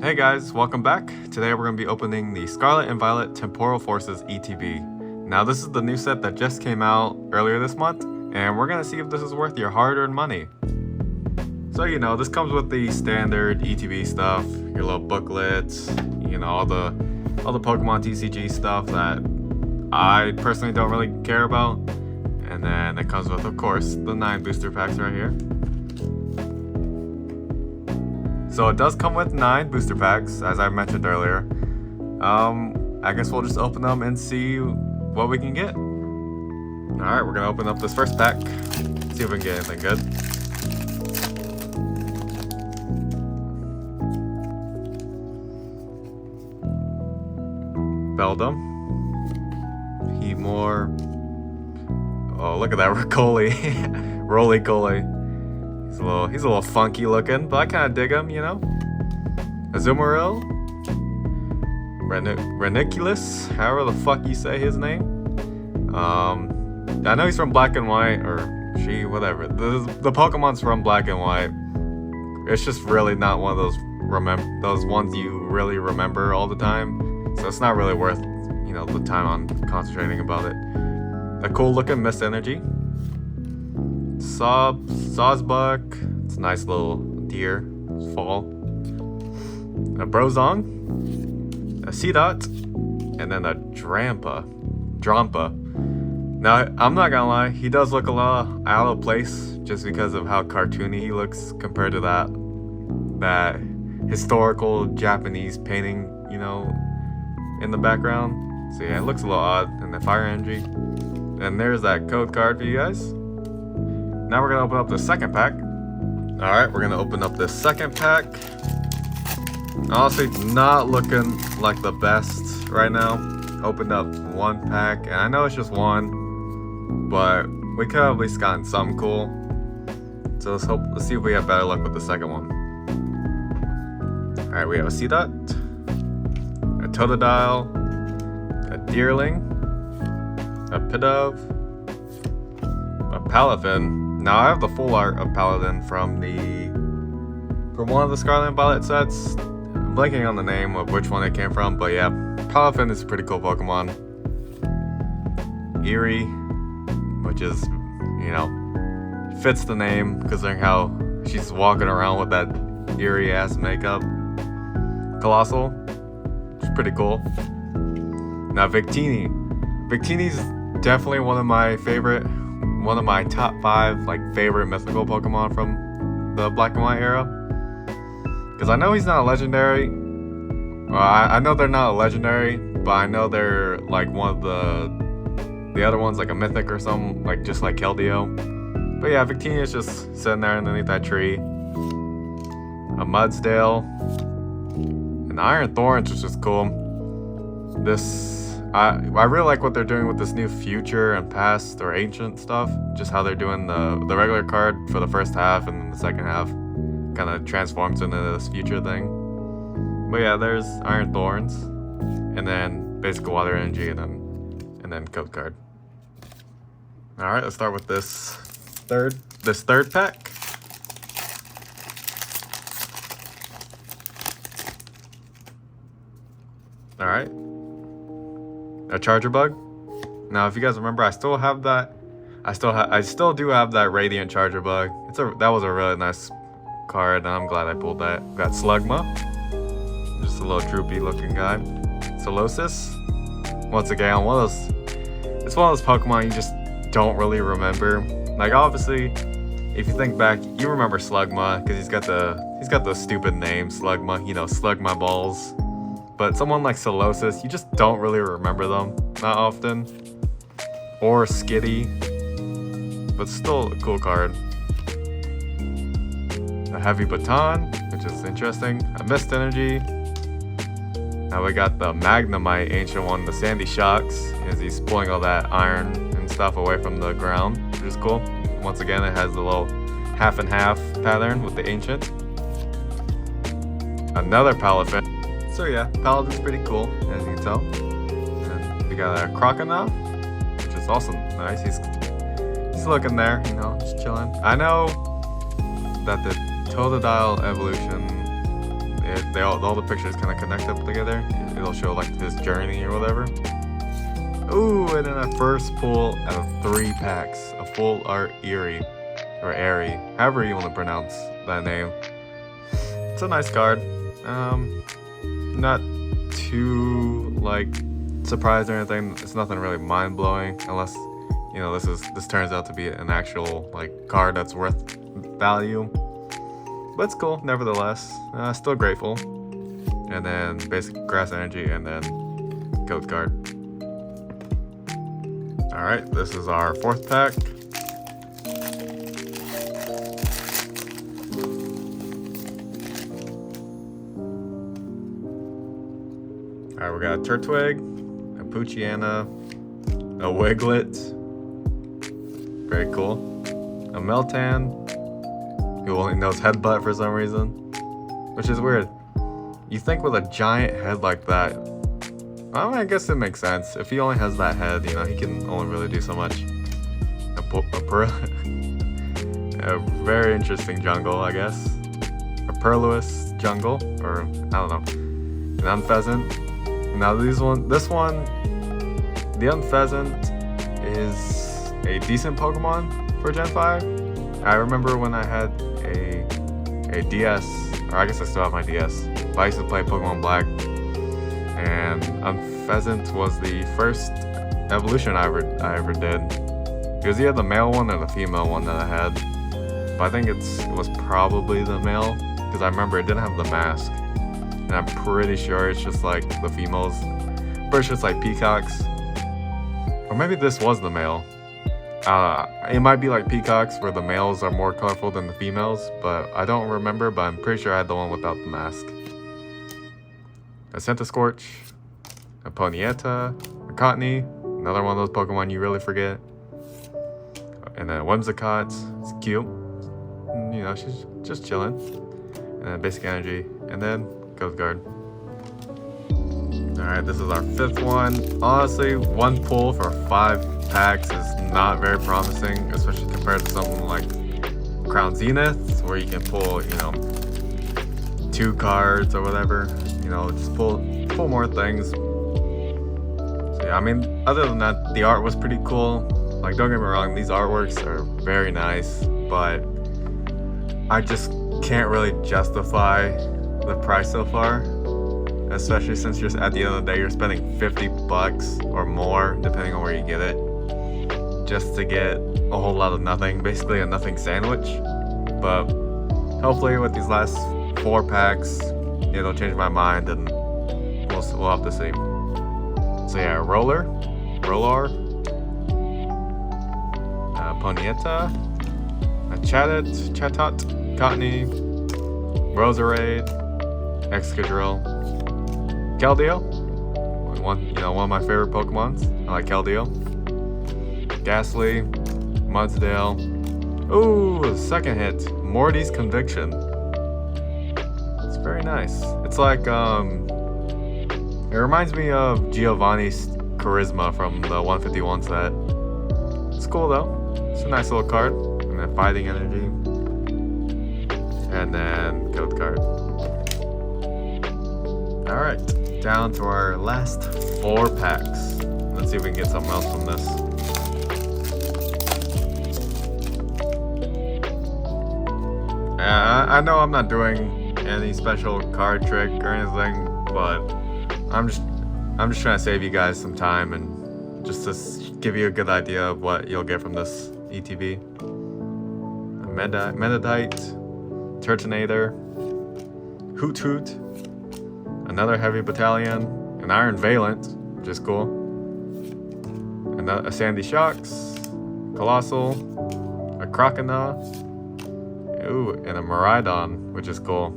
Hey guys, welcome back. Today we're going to be opening the Scarlet and Violet Temporal Forces ETB. Now this is the new set that just came out earlier this month, and we're going to see if this is worth your hard-earned money. So this comes with the standard ETB stuff, your little booklets, all the Pokemon TCG stuff that I personally don't really care about. And then it comes with, of course, the 9 booster packs right here. So it does come with 9 booster packs, as I mentioned earlier. I guess we'll just open them and see what we can get. Alright, we're gonna open up this first pack, see if we can get anything good. Beldum. Heatmore. Oh, look at that Ricoli. Roly-Coly. He's a little funky looking, but I kind of dig him, Azumarill, Reniculus, however the fuck you say his name. I know he's from Black and White, or she, whatever. The Pokemon's from Black and White. It's just really not one of those ones you really remember all the time. So it's not really worth, the time on concentrating about it. A cool looking Mist Energy. Sawsbuck, it's a nice little deer, it's fall. A Brozong, a Seedot, and then a Drampa. Now, I'm not gonna lie, he does look a lot out of place just because of how cartoony he looks compared to that historical Japanese painting, in the background. So yeah, it looks a little odd. And the Fire Energy. And there's that code card for you guys. Now we're gonna open up the second pack. Alright, we're gonna open up this second pack. Honestly, not looking like the best right now. Opened up one pack, and I know it's just one, but we could have at least gotten something cool. So let's see if we have better luck with the second one. Alright, we have a Seedot, a Totodile, a Deerling, a Pidove, a Palafin. Now I have the full art of Paladin from one of the Scarlet and Violet sets. I'm blanking on the name of which one it came from, but yeah, Palafin is a pretty cool Pokemon. Eerie, which is, fits the name considering how she's walking around with that eerie ass makeup. Colossal, which is pretty cool. Now Victini. Victini's definitely one of my top 5 favorite mythical Pokemon from the Black and White era. Because I know he's not a legendary. Well, I know they're not a legendary, but I know they're one of the other ones, like a mythic or something, just like Keldeo. But yeah, Victini is just sitting there underneath that tree. A Mudsdale. An Iron Thorns, which is cool. I really like what they're doing with this new future and past or ancient stuff. Just how they're doing the regular card for the first half, and then the second half kind of transforms into this future thing. But yeah, there's Iron Thorns, and then basic Water Energy, and then code card. All right, let's start with this third pack. All right. A Charger Bug. Now, if you guys remember, I still do have that Radiant Charger Bug. That was a really nice card, and I'm glad I pulled that. We got Slugma, just a little droopy looking guy. Solosis. Once again, it's one of those Pokemon you just don't really remember. Obviously, if you think back, you remember Slugma because he's got the stupid name Slugma. Slug my balls. But someone like Solosis, you just don't really remember them that often. Or Skitty, but still a cool card. A Heavy Baton, which is interesting. A Mist Energy. Now we got the Magnemite ancient one, the Sandy Shocks, as he's pulling all that iron and stuff away from the ground, which is cool. Once again, it has the little half and half pattern with the ancient. Another Palafin. So yeah, Paladin's pretty cool, as you can tell. And we got a Crocodile, which is also nice. He's looking there, just chilling. I know that the Totodile evolution all the pictures kind of connect up together. It'll show like his journey or whatever. Ooh, and then a first pull out of 3 packs, a full art Eerie, or Airy, however you want to pronounce that name. It's a nice card. Not too like surprised or anything. It's nothing really mind blowing, unless you know this turns out to be an actual like card that's worth value. But it's cool, nevertheless. Still grateful. And then basic grass energy, and then code card. Alright, this is our 4th pack. Alright, we got a Turtwig, a Poochyena, a Wiglet. Very cool. A Meltan, who only knows Headbutt for some reason, which is weird. You think with a giant head like that, I mean, I guess it makes sense. If he only has that head, you know, he can only really do so much. A very interesting jungle, I guess. A Purluous jungle, or I don't know. An Unpheasant. Now this one, the Unpheasant is a decent Pokemon for Gen 5. I remember when I had a DS, or I guess I still have my DS, but I used to play Pokemon Black, and Unpheasant was the first evolution I ever did. It was either the male one or the female one that I had, but I think it was probably the male, because I remember it didn't have the mask, and I'm pretty sure it's just like the females. Pretty sure it's like peacocks, or maybe this was the male. It might be like peacocks where the males are more colorful than the females, but I don't remember, but I'm pretty sure I had the one without the mask. A Centiskorch, a Ponyta, a Cottony, another one of those Pokemon you really forget. And then a Whimsicott, it's cute. You know, she's just chilling. And then basic energy, and then Code Guard. Alright, this is our 5th one. Honestly, 1 pull for 5 packs is not very promising, especially compared to something like Crown Zenith, where you can pull, you know, 2 cards or whatever. You know, just pull more things. So yeah, I mean, other than that, the art was pretty cool. Like, don't get me wrong, these artworks are very nice, but I just can't really justify the price so far. Especially since you're at the end of the day, you're spending $50 or more, depending on where you get it, just to get a whole lot of nothing, basically a nothing sandwich. But hopefully with these last 4 packs, it'll change my mind, and we'll have to see. So yeah, Roller, Ponyta, a Chatot, Cottony, Roserade, Excadrill, Keldeo, one of my favorite Pokemons. I like Keldeo. Ghastly, Mudsdale. Ooh, second hit, Morty's Conviction. It's very nice. It's like it reminds me of Giovanni's Charisma from the 151 set. It's cool though. It's a nice little card. And then Fighting Energy, and then Code Card. All right. Down to our last 4 packs. Let's see if we can get something else from this. I know I'm not doing any special card trick or anything, but I'm just trying to save you guys some time and just to give you a good idea of what you'll get from this ETB. A Meditite, Turtonator, Hoot, another Heavy Battalion, an Iron Valent, which is cool, and a Sandy Shocks, Colossal, a Crocodile, ooh, and a Miraidon, which is cool,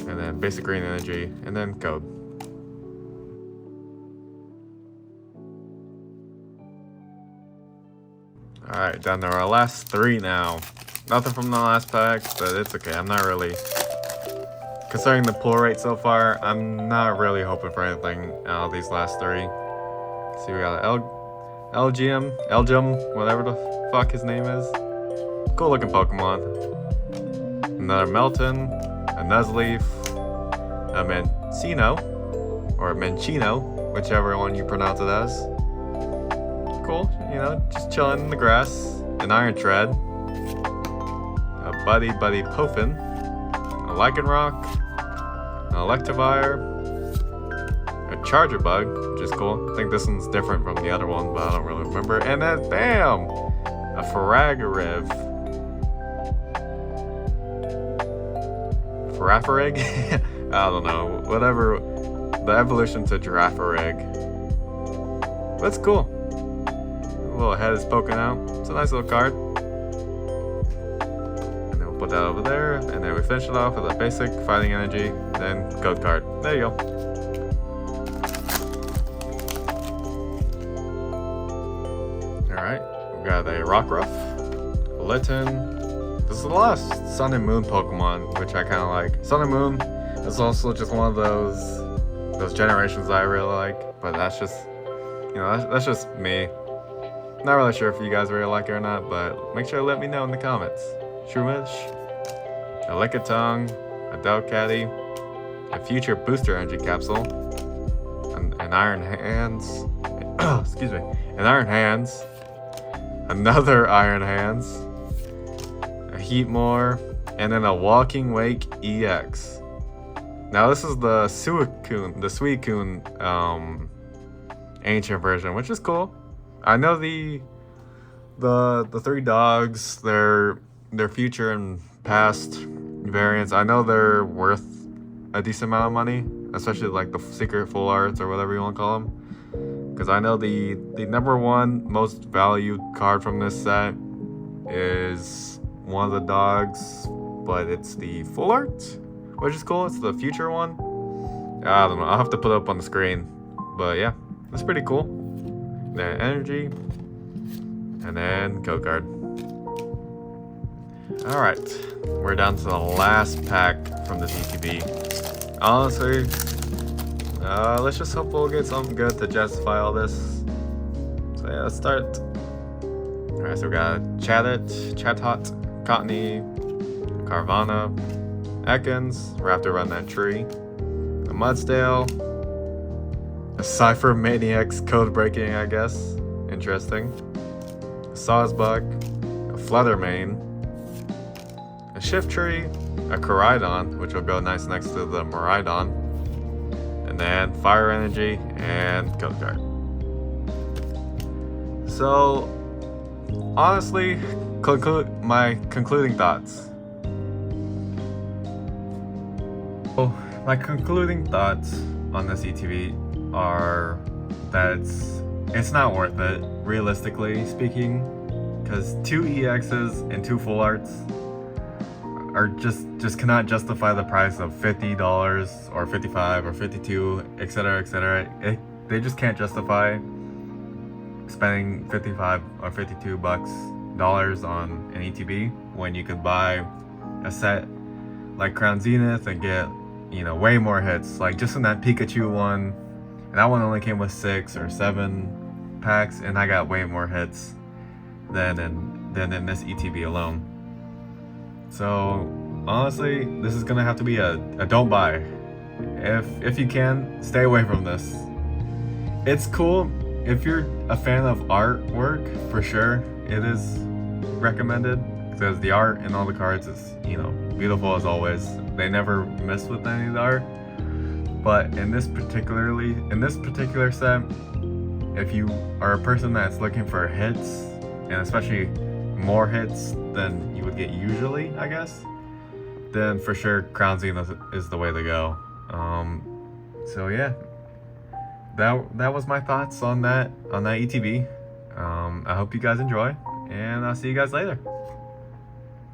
and then basic green energy, and then code. Alright, down to our last 3 now. Nothing from the last pack, but it's okay. I'm not really, considering the pull rate so far, I'm not really hoping for anything out of these last 3. See, we got an Elgium, whatever the fuck his name is. Cool looking Pokemon. Another Melton, a Nuzleaf, a Mencino, or Menchino, whichever one you pronounce it as. Cool, you know, just chilling in the grass. An Iron Tread, a Buddy Puffin, a Lycanroc, an Electivire, a Charger Bug, which is cool. I think this one's different from the other one, but I don't really remember. And then, bam! A Farafrig. I don't know. Whatever. The evolution to Girafarig. That's cool. A little head is poking out. It's a nice little card. And then we'll put that over there. And then we finish it off with a basic Fighting Energy. Then Code Card. There you go. Alright. We got a Rockruff, a Litten. This is the last Sun and Moon Pokemon, which I kind of like. Sun and Moon is also just one of those generations that I really like, but that's just, you know, that's just me. Not really sure if you guys really like it or not, but make sure to let me know in the comments. Shroomish, a Lickitung, a Delcatty, a Future Booster Energy Capsule, an Iron Hands, excuse me, an Iron Hands, another Iron Hands, a Heatmore, and then a Walking Wake EX. Now this is the Suicune ancient version, which is cool. I know the three dogs, their future and past variants, I know they're worth a decent amount of money, especially like the secret full arts or whatever you want to call them. Because I know the number one most valued card from this set is one of the dogs, but it's the full art, which is cool. It's the future one. I don't know. I'll have to put it up on the screen. But yeah, that's pretty cool. Then energy. And then code card. Alright. We're down to the last pack from this ETB. Honestly, let's just hope we'll get something good to justify all this. So yeah, let's start. Alright, so we got Chatot, Cottony, Carvana, Ekans, Raptor Run That Tree, a Mudsdale, a Cypher Maniacs code breaking, I guess. Interesting. A Sawsbuck, a Fluttermane, a Shiftry, a Koraidon, which will go nice next to the Miraidon, and then Fire Energy and code card. So, honestly, my concluding thoughts. My concluding thoughts on this ETB are that it's not worth it, realistically speaking, because 2 EXs and 2 full arts are just cannot justify the price of $50 or $55 or $52, etc., etc. They just can't justify spending $55 or $52 on an ETB when you could buy a set like Crown Zenith and get, you know, way more hits. Like just in that Pikachu one, and that one only came with 6 or 7 packs, and I got way more hits than in this ETB alone. So honestly, this is gonna have to be a don't buy. If you can, stay away from this. It's cool if you're a fan of artwork, for sure. It is recommended because the art in all the cards is, you know, beautiful as always. They never miss with any of the art. But in this particular set, if you are a person that's looking for hits, and especially more hits than you would get usually, I guess, then for sure Crown Zenith is the way to go. So yeah, that was my thoughts on that ETB. I hope you guys enjoy, and I'll see you guys later.